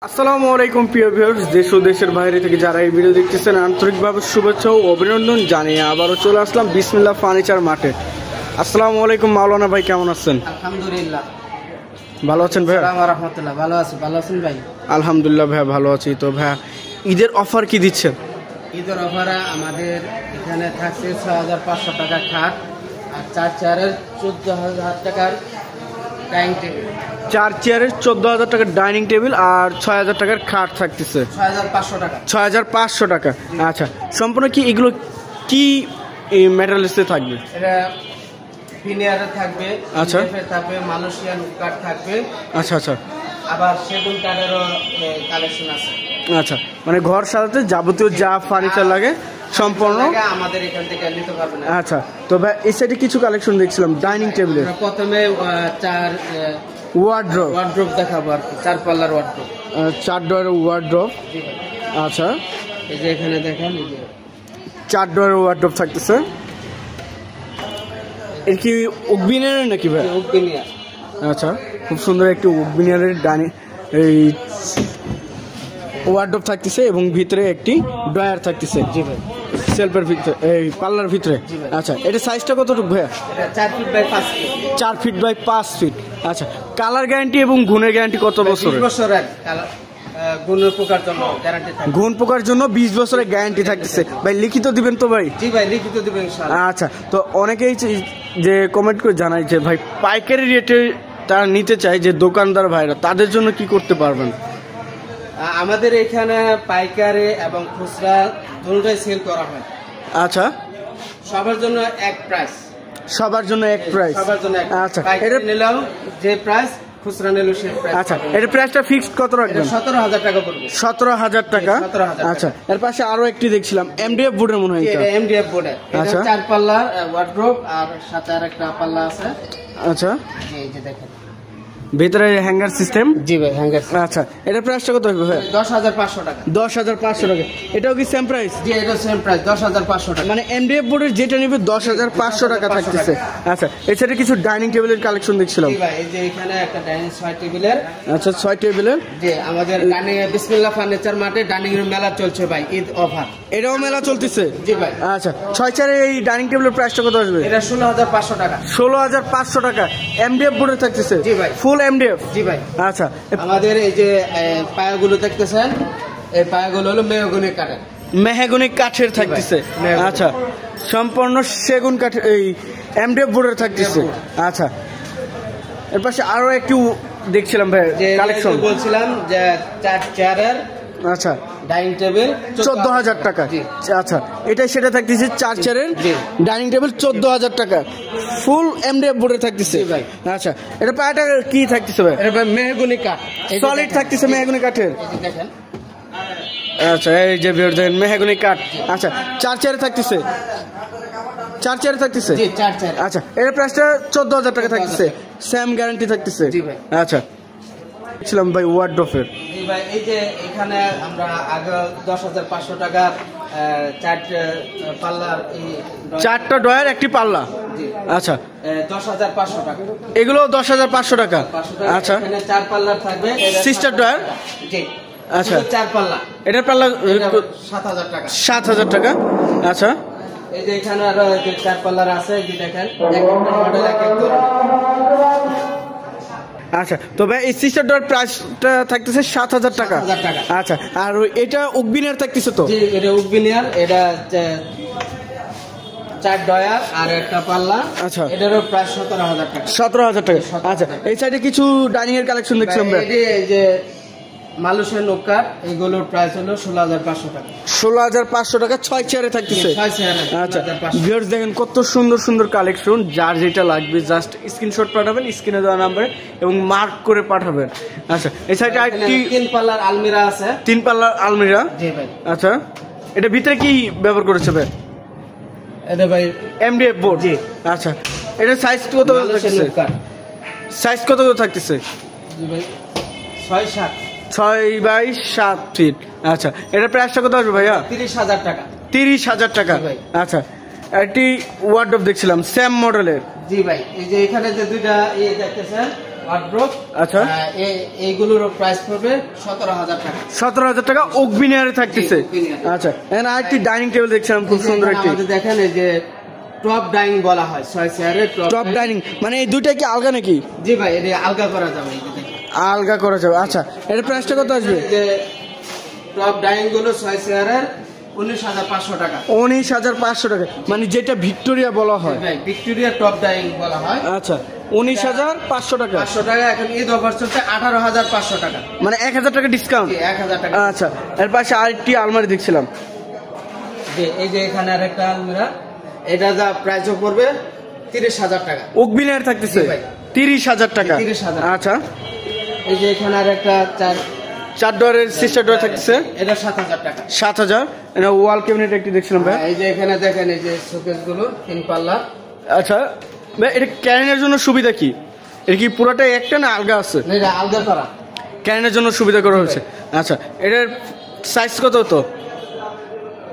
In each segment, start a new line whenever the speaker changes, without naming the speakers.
আসসালামু আলাইকুম প্রিয় ভিউয়ার্স, দেশ ও দেশের বাইরে থেকে যারা এই ভিডিও দেখতেছেন আন্তরিকভাবে শুভেচ্ছা ও অভিনন্দন জানিয়ে আবারও চলে আসলাম বিসমিল্লাহ ফার্নিচার মার্টে। আসসালামু আলাইকুম মাওলানা ভাই, কেমন আছেন?
আলহামদুলিল্লাহ
ভালো আছেন ভাই?
আসসালামু আলাইকুম রাহমাতুল্লাহ, ভালো আছি। ভালো আছেন ভাই?
আলহামদুলিল্লাহ ভাই, ভালো আছি। তো ভাই, ঈদের অফার কি দিচ্ছেন?
ঈদের অফারে আমাদের এখানে থাকছে ৬৫০০ টাকা খাট আর ৪ চেয়ারের ১৪,০০০ টাকার ডাইনিং টেবিল।
4 চেয়ারের 14,000 টাকার ডাইনিং টেবিল আর 6,000 টাকার খাট থাকতেছে।
৬৫০০ টাকা।
6,500 টাকা। আচ্ছা, সম্পূর্ণ কি এগুলো কি মেটালিসে থাকবে?
এটা ফিনিয়ারে থাকবে,
আচ্ছা
থাকবে, মালয়েশিয়ান কাঠ থাকবে।
আচ্ছা আচ্ছা
আবার সেগুন কাঠেরও কালেকশন আছে।
আচ্ছা, মানে ঘর সাজাতে যাবতীয় যা ফার্নিচার লাগে সম্পূর্ণ
আমাদের এখান থেকে নিতে পারবেন।
আচ্ছা, তো ভাই এই সাইডে কিছু কালেকশন দেখছিলাম ডাইনিং টেবিলের।
প্রথমে 4 ওয়ার্ড্রোব দেখাবো আর কি, 4 পাল্লার ওয়ার্ড্রোব,
4 ডোরের ওয়ার্ড্রোব। আচ্ছা,
এই যে এখানে দেখেন, এই যে
4 ডোরের ওয়ার্ড্রোব থাকতেছে। এর কি উকবিনিয়ারের নাকি ভাই?
উকবিনিয়ার।
আচ্ছা, খুব সুন্দর একটি উকবিনিয়ারের ডাইনিং এই ওয়ার্ড্রোব থাকতেছে এবং ভিতরে একটি ড্রয়ার থাকতেছে।
জি ভাই,
সেলফের ভিতরে, এই পাল্লার ভিতরে। আচ্ছা, এটা সাইজটা কতটুকু ভাইয়া?
4 feet by 5 feet.
4 feet by 5 feet. আচ্ছা, কালার গ্যারান্টি এবং গুণের গ্যারান্টি কত বছর?
20 বছরের গুণের পোকার জন্য গ্যারান্টি থাকবে।
গুণ পোকার জন্য 20 বছরের গ্যারান্টি থাকতেছে। ভাই লিখিত দিবেন তো ভাই?
জি ভাই, লিখিত দিবেন ইনশাআল্লাহ।
আচ্ছা, তো অনেকেই যে কমেন্ট করে জানাই যে ভাই পাইকারি রেটে তারা নিতে চায়, যে দোকানদার ভাইরা, তাদের জন্য কি করতে পারবেন?
আমাদের এখানে পাইকারি এবং খুচরা দুটোই সেল করা হয়।
আচ্ছা,
সবার জন্য এক প্রাইস।
সবার জন্য এক প্রাইস?
সবার জন্য এক।
আচ্ছা,
এটা নিলাম যে প্রাইস, খুচরা নিলেও সেই প্রাইস।
আচ্ছা, এটা প্রাইসটা ফিক্সড কত রাখবেন?
17,000 টাকা পড়বে।
17,000 টাকা।
17,000 টাকা।
আচ্ছা, এর পাশে আরো একটি দেখছিলাম এমডিএফ বোর্ডের মনে হয়।
এটা এমডিএফ বোর্ডের।
আচ্ছা,
এটা 4 পাল্লার ওয়ার্ড্রোব আর সাথে আরেকটা পাল্লা আছে।
আচ্ছা,
এই যে দেখেন,
ভিতরে হ্যাঙ্গার সিস্টেম।
জি ভাই, হ্যাঙ্গার।
আচ্ছা, এটা প্রাইসটা কত হবে ভাই?
10,500 টাকা।
10,500 টাকা। এটাও কি সেম প্রাইস?
জি, এটা সেম প্রাইস, 10,500 টাকা।
মানে এমডিএফ বোর্ডের যেটা নেবে 10,500 টাকা থাকতেছে। আচ্ছা, এছাড়া কিছু ডাইনিং টেবিলের কালেকশন দেখছিলাম।
জি ভাই, এই যে এখানে একটা ডাইনিং 6 টেবিলের।
আচ্ছা, 6 টেবিলের।
জি, আমাদের ডাইনিং বিসমিল্লাহ ফার্নিচার মার্টে ডাইনিং এর মেলা চলছে ভাই, ঈদ অফার।
এটাও মেলা চলতেছে?
জি ভাই।
আচ্ছা, 6 চেয়ারের এই ডাইনিং টেবিলের প্রাইসটা কত আসবে?
এটা 16,500 টাকা।
16,500 টাকা এমডিএফ বোর্ডে থাকতেছে?
জি ভাই,
ফুল এমডিএফ।
জি ভাই।
আচ্ছা,
আমাদের এই যে পায়াগুলো দেখতেছেন, এই পায়াগুলো হলো মেহগনি কাঠের।
মেহগনি কাঠের থাকতেছে? আচ্ছা, সম্পূর্ণ সেগুন কাঠের এই এমডিএফ বোর্ডের থাকতেছে। আচ্ছা, এর পাশে আরো একটু দেখছিলাম ভাই কালেকশন,
বলছিলাম যে 4 চেয়ারের।
আচ্ছা,
ডাইনিং টেবিল
14,000 টাকা। আচ্ছা, এটাই সেটা থাকতেছে 4 চেয়ারের ডাইনিং টেবিল 14,000 টাকা, ফুল এমডিএফ বোর্ডে থাকতেছে। আচ্ছা, এটা পায়াটা কি থাকতেছে ভাই?
এটা ভাই মেহগনি কাঠ,
সলিড থাকতেছে মেহগনি কাঠের।
দেখেন।
আচ্ছা, এই যে ভিউয়ার দেখেন মেহগনি কাঠ। আচ্ছা, 4 চেয়ারে থাকতেছে? 4 চেয়ারে থাকতেছে?
জি, 4 চেয়ার।
আচ্ছা, এর প্রাইসটা 14,000 টাকা থাকতেছে, সেম গ্যারান্টি থাকতেছে?
জি ভাই।
আচ্ছা, ছিলাম ভাই ওয়ার্ড্রোবের।
জি ভাই, এই যে এখানে আমরা আগে 10,500 টাকার 4 পাল্লার এই
4টা ডয়ার একটি পাল্লা।
জি।
আচ্ছা,
10,500 টাকা।
এগুলো 10,500 টাকা। আচ্ছা,
এখানে 4 পাল্লার থাকবে
সিস্টার ডয়ার।
জি।
আচ্ছা,
4 পাল্লা।
এটার পাল্লা
7,000 টাকা।
7,000 টাকা। আচ্ছা,
এই যে এখানে আরো 4 পাল্লার আছে, এই যে দেখেন, এক একটা মডেল এক এক ধরনের।
আচ্ছা, তো ভাই এই সিস্টার ডয়ার প্রাইসটা থাকতেছে 7,000 টাকা।
7,000 টাকা।
আচ্ছা, আর এটা উকবিনিয়ার থাকতেছে তো?
জি, এটা উকবিনিয়ার। এটা 4 ডয়ার আর একটা পাল্লা।
আচ্ছা,
এটারও প্রায় 17,000 টাকা।
17,000 টাকা। আচ্ছা, এই সাইডে কিছু ডাইনিং এর কালেকশন দেখছিলাম ভাই।
এই যে মালয়েশিয়ান নৌকার, এগুলোর প্রাইস হলো 16,500 টাকা।
16,500 টাকা 6 চেয়ারে থাকতেছে?
6 চেয়ারে।
আচ্ছা, ভিউয়ার্স দেখেন কত সুন্দর সুন্দর কালেকশন, যার যেটা লাগবে জাস্ট স্ক্রিনশট পাঠাবেন স্ক্রিনে দেওয়া নাম্বারে এবং মার্ক করে পাঠাবেন। আচ্ছা, এই সাইডে আরেকটি
3 পাল্লার আলমিরা আছে।
3 পাল্লার আলমিরা।
জি ভাই।
আচ্ছা, এটা ভিতরে কি ব্যবহার করেছে ভাই?
এটা ভাই
এমডিএফ বোর্ড।
জি।
আচ্ছা, এটা সাইজ কত থাকতেছে? সাইজ কত থাকতেছে?
জি ভাই, 6/7।
6/7 ফিট। আচ্ছা, এটার প্রাইসটা কত আসবে ভাইয়া?
30,000 টাকা।
30,000 টাকা। আচ্ছা, একটি ওয়ার্ড্রোব দেখছিলাম সেম মডেলের।
জি ভাই, এই যে এখানে যে দুইটা দেখতেছেন, ওয়ার্ড্রোব।
আচ্ছা,
এইগুলোর প্রাইস পড়বে 17,000 টাকা।
17,000 টাকা ওকবিনিয়ারে থাকতেছে। আচ্ছা, এখানে আরেকটি ডাইনিং টেবিল দেখছিলাম, খুব সুন্দর একটি।
দেখেন এই যে টপ ডাইনিং বলা হয়, 6 চেয়ারের
টপ ডাইনিং, মানে এই দুইটা কি আলগা নাকি?
জি ভাই, এটা আলগা করা যাবে।
আলগা করা যাবে। আচ্ছা, এর প্রাইসটা কত আসবে?
যে টপ ডাইনিং গুলো 6 চেয়ারের 19,500 টাকা।
19,500 টাকা, মানে যেটা ভিক্টোরিয়া বলা হয়।
ভাই ভিক্টোরিয়া টপ ডাইনিং বলা হয়।
আচ্ছা, 19,500 টাকা।
500 টাকা এখন ঈদ অফার চলছে 18,500 টাকা,
মানে 1,000 টাকা ডিসকাউন্ট।
1,000 টাকা।
আচ্ছা, এর পাশে আরেকটি আলমারি দেখছিলাম।
এই যে এখানে আরেকটা আলমিরা, এটা যা প্রাইসও পড়বে 30,000 টাকা।
ওকবিনিয়ার থাকতেছে 30,000 টাকা।
30,000।
আচ্ছা,
এই যে এখানে আরেকটা
4 ডোরের সিস্টার ডোর থাকতেছে,
এটা 7,000 টাকা।
7,000। এটা ওয়াল ক্যাবিনেট একটি দেখছিলাম ভাই।
এই যে এখানে দেখেন এই যে শোকেস গুলো 3 পাল্লা।
আচ্ছা ভাই, এটা ক্যারিনের জন্য সুবিধা কি? এটা কি পুরোটাই একটা না আলগা আছে?
না, এটা আলগা করা,
ক্যারিনের জন্য সুবিধা করা হয়েছে। আচ্ছা, এটার সাইজ কত হতো?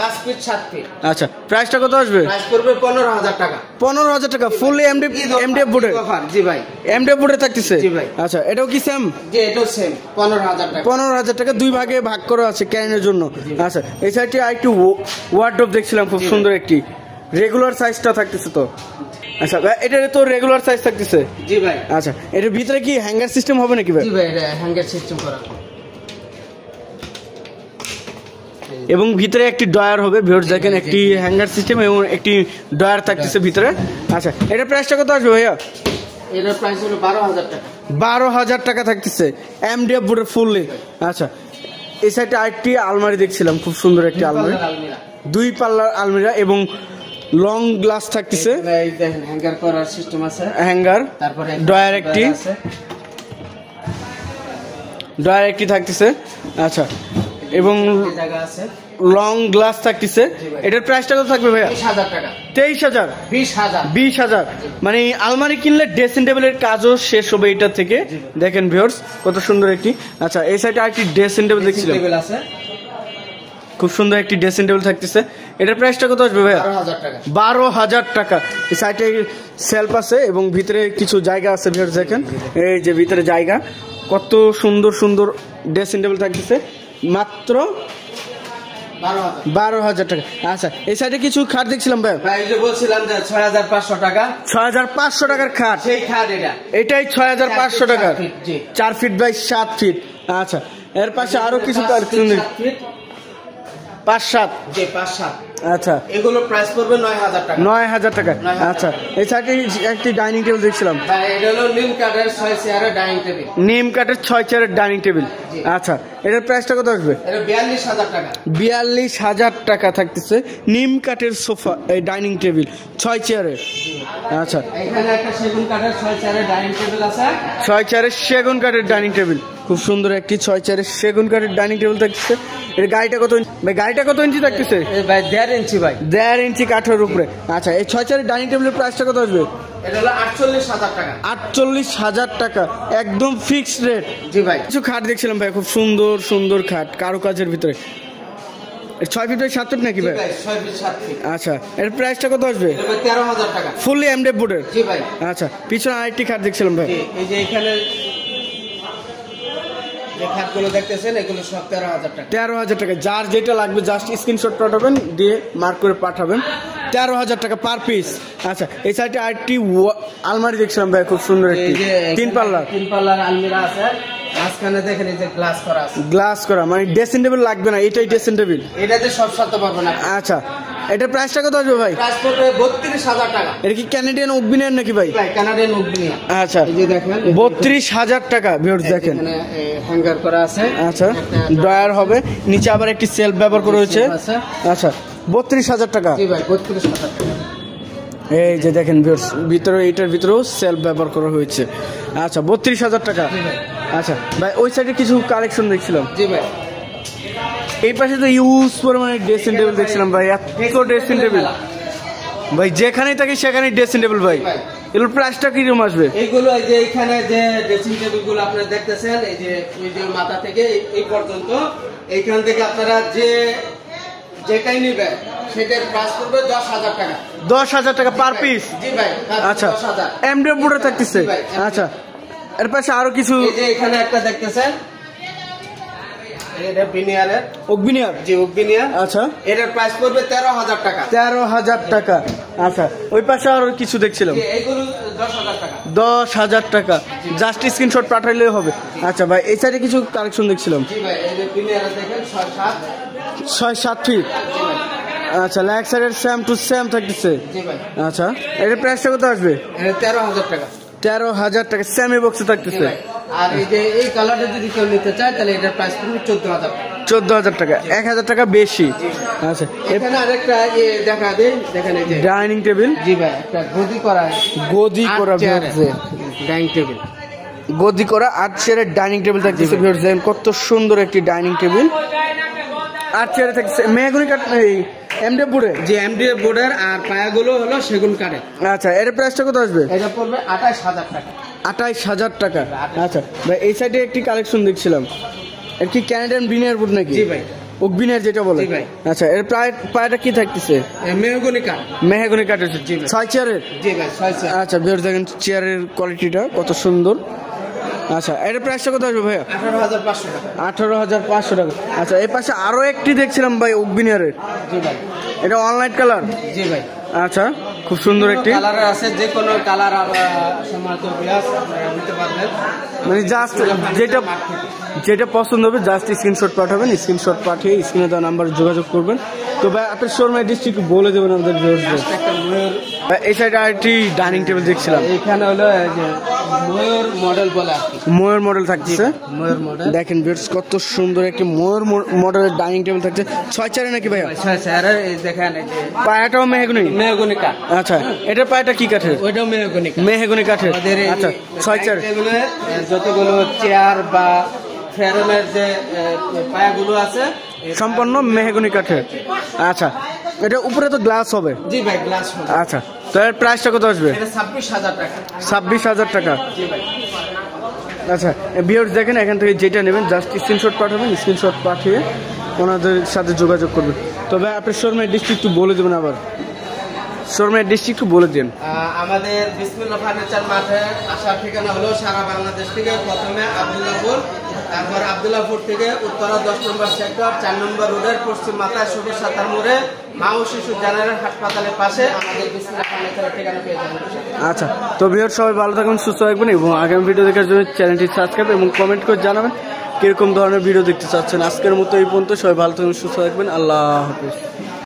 5 ফিট 7 ফিট।
আচ্ছা, প্রাইসটা কত আসবে?
প্রাইস পড়বে 15,000 টাকা।
15,000 টাকা ফুললি এমডিএফ বোর্ডে।
জি ভাই,
এমডিএফ বোর্ডে থাকতেছে।
জি ভাই।
আচ্ছা, এটাও কি সেম?
জি, এটাও সেম 15,000 টাকা।
15,000 টাকা, দুই ভাগে ভাগ করা আছে ক্যারিনের জন্য। আচ্ছা, এই সাইডে আরেকটু ওয়ার্ডরোব দেখছিলাম, খুব সুন্দর একটি রেগুলার সাইজটা থাকতেছে তো। আচ্ছা ভাই, এটা তো রেগুলার সাইজ থাকতেছে।
জি ভাই।
আচ্ছা, এটার ভিতরে কি হ্যাঙ্গার সিস্টেম হবে নাকি ভাই?
জি ভাই, এটা হ্যাঙ্গার সিস্টেম করা,
এবং ভিতরে একটি ডয়ার হবে। ভিউয়ার্স দেখেন, একটি হ্যাঙ্গার সিস্টেম এবং একটি ডয়ার থাকতেছে ভিতরে। আচ্ছা, এটার প্রাইসটা কত আসবে ভাইয়া?
এটার প্রাইস হলো 12,000 টাকা।
12,000 টাকা থাকতেছে এমডিএফ বোর্ডের ফুললি। আচ্ছা, এই সাইডে আরেকটি আলমারি দেখছিলাম, খুব সুন্দর একটি আলমারি, 2 পাল্লার আলমিরা এবং লং গ্লাস থাকতেছে।
এই দেখেন হ্যাঙ্গার করার সিস্টেম আছে,
হ্যাঙ্গার,
তারপরে
ডয়ার একটি থাকতেছে। আচ্ছা, এবং
জায়গা আছে,
লং গ্লাস থাকতেছে। এটার প্রাইসটা কত থাকবে ভাইয়া?
23,000 টাকা।
23,000? 20,000। মানে আলমারি কিনলে ড্রেসিং টেবিলের কাজও শেষ হবে এটা থেকে। দেখেন ভিউয়ার্স, কত সুন্দর একটি। আচ্ছা, এই সাইডে আরেকটি ড্রেসিং টেবিল দেখছিলাম, খুব সুন্দর একটি ড্রেসিং টেবিল থাকতেছে। এটার প্রাইসটা কত আসবে ভাইয়া?
12,000 টাকা।
12,000 টাকা। এই সাইডে সেলফ আছে এবং ভিতরে কিছু জায়গা আছে। ভিউয়ার্স দেখেন, এই যে ভিতরে জায়গা, কত সুন্দর সুন্দর ড্রেসিং টেবিল থাকতেছে, মাত্র 12,000 টাকা। আচ্ছা, এই সাইডে কিছু খাট দেখছিলাম ভাই।
ভাই যে বলছিলাম যে 6,500 টাকা,
6,500 টাকার খাট।
সেই খাট
এটাই 6,500 টাকা, 4 ফিট বাই 7 ফিট। আচ্ছা, এর পাশে আরো কিছু 5-7। আচ্ছা,
এগুলো প্রাইস পড়বে 9,000 টাকা।
9,000 টাকা। আচ্ছা, এই সাইডে একটি ডাইনিং টেবিল দেখছিলাম,
এটা হলো নিম কাঠের 6 চেয়ারের ডাইনিং টেবিল।
নিম কাঠের 6 চেয়ারের ডাইনিং টেবিল। আচ্ছা, এটার প্রাইসটা কত আসবে?
এটা 42,000 টাকা।
42,000 টাকা থাকতেছে নিম কাঠের সোফা, এই ডাইনিং টেবিল 6 চেয়ারের। আচ্ছা,
এখানে একটা সেগুন কাঠের 6 চেয়ারের ডাইনিং টেবিল আছে।
6 চেয়ারের সেগুন কাঠের ডাইনিং টেবিল, খুব সুন্দর একটি 6 চেয়ারের সেগুন কাঠের ডাইনিং টেবিল থাকতেছে। এর গাড়িটা কত ভাই? গাড়িটা কত ইঞ্চি থাকতেছে?
ভাই 1.5 ইঞ্চি ভাই,
1.5 ইঞ্চি কাঠের উপরে। আচ্ছা, এই 6 চেয়ারের ডাইনিং টেবিলের প্রাইসটা কত আসবে?
এটা হলো 48,000 টাকা।
48,000 টাকা, একদম ফিক্সড রেট।
জি ভাই।
কিছু খাট দেখছিলাম ভাই, খুব সুন্দর সুন্দর খাট, কারুকাজের ভিতরে। 6 ফিট বাই 7 ফিট নাকি ভাই?
6 ফিট 7 ফিট।
আচ্ছা, এর প্রাইসটা কত আসবে?
13,000 টাকা,
ফুললি এমডিএফ বোর্ডের।
জি ভাই।
আচ্ছা, পিছনে আরেকটি খাট দেখছিলাম ভাই।
এই যে এখানে যে খাটগুলো দেখতেছেন, এগুলো সব 13,000 টাকা।
13,000 টাকা। যার যেটা লাগবে জাস্ট স্ক্রিনশট পাঠাবেন, দিয়ে মার্ক করে পাঠাবেন। 13,000 টাকা পার পিস। আচ্ছা, এই সাইডে আরেকটি আলমারি দেখছিলাম ভাই, খুব সুন্দর একটি 3
পাল্লার আলমিরা আছে। মাঝখানে দেখেন এই যে গ্লাস করা আছে।
গ্লাস করা, মানে ড্রেসিং টেবিল লাগবে না, এটাই ড্রেসিং টেবিল।
এটাতে সব সাথে পারবো না।
আচ্ছা, এটার প্রাইসটা কত আসবে ভাই?
প্রাইস পড়বে 32,000 টাকা।
এটা কি ক্যানাডিয়ান ওকবিনিয়ার নাকি ভাই?
ভাই কানাডিয়ান ওকবিনিয়ার।
আচ্ছা,
এই যে দেখেন
32,000 টাকা। ভিউয়ার্স দেখেন,
এখানে হ্যাঙ্গার করা আছে।
আচ্ছা, ড্রয়ার হবে, নিচে আবার একটি সেলফ ব্যবহার করা হয়েছে। আচ্ছা, 32,000 টাকা।
জি ভাই, 32,000 টাকা।
এই যে দেখেন ভিউয়ার্স, ভিতরে এটার ভিতরেও সেলফ ব্যবহার করা হয়েছে। আচ্ছা, 32,000 টাকা। আচ্ছা ভাই, ওই সাইডে কিছু কালেকশন দেখছিলাম।
জি ভাই।
এই পাশে তো ইউজ পরিমাণে ড্রেসিং টেবিল দেখছিলাম ভাই, এত ড্রেসিং টেবিল ভাই, যেখানেই থাকে সেখানেই ড্রেসিং টেবিল ভাই। এগুলোর প্রাইসটা কিরকম আসবে?
এইগুলো এই যে এখানে যে ড্রেসিং টেবিল গুলো আপনারা দেখতেছেন, এই যে মাথা থেকে এই পর্যন্ত, এইখান থেকে আপনারা যেটাই নেবেন সেটার প্রাইস পড়বে 10,000 টাকা।
10,000 টাকা পার পিস?
জি ভাই।
আচ্ছা, এমডিএফ বোর্ডে থাকতেছে। আচ্ছা, এর পাশে আরো কিছু,
এই যে এখানে একটা দেখতেছেন, এটা বিনিয়ারের
অগবিনিয়ার,
জি অগবিনিয়ার।
আচ্ছা
এটার প্রাইস পড়বে 13,000 টাকা।
13,000 টাকা। আচ্ছা ওই পাশে আরো কিছু দেখছিলাম,
এইগুলো 10,000 টাকা।
10,000 টাকা, জাস্ট স্ক্রিনশট পাঠাইলেই হবে। আচ্ছা ভাই এই সাইডে কিছু কালেকশন দেখছিলাম,
জি ভাই এই যে বিনিয়ারের দেখেন
6-7 ফিট। আচ্ছা লেগ সাইডের সেম টু সেম থাকতেছে।
জি ভাই।
আচ্ছা এটার প্রাইসটা কত আসবে?
এটা 13,000 টাকা।
13,000 টাকা, সেমি বক্সে থাকতেছে।
আর এই যে এই কালারটা যদি কেউ নিতে চায় তাহলে এটার প্রাইস পড়বে 14,000 টাকা।
14,000 টাকা, 1,000 টাকা বেশি। আচ্ছা
এখানে আরেকটা দেখা দেন, দেখেন এই যে
ডাইনিং টেবিল,
জি ভাই একটা গদি করা ডাইনিং টেবিল,
গদি করা 8 চেয়ারের ডাইনিং টেবিল থাকতেছে। ভিউয়ার্স দেখেন কত সুন্দর একটি ডাইনিং টেবিল, 8 চেয়ারে থাকতেছে। মেহগনি কাঠ, এমডিএফ বোর্ডে,
যে এমডিএফ বোর্ডের, আর পায়াগুলো হলো সেগুন কাঠের।
আচ্ছা এর প্রাইসটা কত আসবে?
এটা পড়বে 28,000 টাকা।
28,000 টাকা। আচ্ছা ভাই এই সাইডে একটি কালেকশন দেখছিলাম, এর কি ক্যানাডিয়ান বিনিয়ার বোর্ড নাকি?
জি ভাই।
অগবিনিয়ার যেটা বলে।
জি ভাই।
আচ্ছা এর পায়াটা কি থাকতেছে?
মেহগনি কাঠ।
মেহগনি কাঠের 6 চেয়ারের।
জি ভাই 6 চেয়ার।
আচ্ছা ভিউয়ার্স দেখেন চেয়ারের কোয়ালিটিটা কত সুন্দর। আচ্ছা এর প্রাইসটা কত আসবে ভাইয়া?
18,500 টাকা।
18,500 টাকা। আচ্ছা এই পাশে আরো একটি দেখছিলাম ভাই অগবিনিয়ারের,
জি ভাই।
এটা অনলাইন কালার।
জি ভাই।
আচ্ছা খুব সুন্দর একটি
কালার আছে, যে কোনো কালার সম্মানিত ভিউয়ার্স আপনারা নিতে পারবেন।
মানে জাস্ট যেটা পছন্দ হবে জাস্ট স্ক্রিনশট পাঠাবেন, স্ক্রিনশট পাঠিয়ে স্ক্রিনে দেওয়া নাম্বার যোগাযোগ করবেন। তো ভাই আপনার শোরুমের ডিস্ট্রিক্ট বলে দেবেন আমাদের ভিউয়ার্সদের।
একটা ময়ূর,
এই সাইডে আরেকটি ডাইনিং টেবিল দেখছিলাম,
এখানে হলো এই যে ময়ূর মডেল বলে আর কি।
ময়ূর মডেল থাকতেছে।
ময়ূর মডেল
দেখেন ভিউয়ার্স কত সুন্দর একটি ময়ূর মডেলের ডাইনিং টেবিল থাকছে। 6 চেয়ারে নাকি ভাইয়া?
6 চেয়ারের। এই দেখেন এই যে
পায়াটাও মেহগনি।
মেহগনি কাঠ।
আচ্ছা এটার পায়াটা কি কাঠের?
ওইটাও মেহগনি কাঠ।
মেহগনি কাঠের।
আমাদের এই
আচ্ছা 6 চেয়ার
টেবিলে যতগুলো চেয়ার বা ফেরনের যে পায়াগুলো আছে
সম্পূর্ণ মেহগনি কাঠের। আচ্ছা এটা উপরে তো গ্লাস হবে?
জি ভাই গ্লাস হবে।
আচ্ছা তো এর প্রাইসটা কত আসবে?
এটা 26,000 টাকা।
26,000 টাকা।
জি ভাই।
আচ্ছা ভিউয়ার্স দেখেন এখান থেকে যেটা নেবেন জাস্ট স্ক্রিনশট পাঠাবেন, স্ক্রিনশট পাঠিয়ে ওনাদের সাথে যোগাযোগ করবেন। তবে আপনি শোরুমের ডিস্ট্রিক্ট বলে দেবেন, আবার শোরুমের ডিস্ট্রিক্ট বলে দিন।
আমাদের বিসমিল্লাহ ফার্নিচার মাঠে আসার ঠিকানা হলো সারা বাংলাদেশ থেকে প্রথমে আব্দুল্লাহপুর, তারপর আব্দুল্লাহপুর থেকে উত্তরা 10 নম্বর সেক্টর 4 নম্বর রোডের পশ্চিম মাথায় সবুজ সাতার মোড়ে মা ও শিশু জেনারেল হাসপাতালের পাশে আমাদের বিসমিল্লাহ ফার্নিচারের ঠিকানা পেয়ে যাবেন।
আচ্ছা তো ভিউয়ার্স সবাই ভালো থাকবেন, সুস্থ থাকবেন এবং আগামী ভিডিও দেখার জন্য চ্যানেলটি সাবস্ক্রাইব এবং কমেন্ট করে জানাবেন কিরকম ধরনের ভিডিও দেখতে চাচ্ছেন। আজকের মতো এই পর্যন্ত, সবাই ভালো থাকবেন, সুস্থ থাকবেন, আল্লাহ হাফেজ।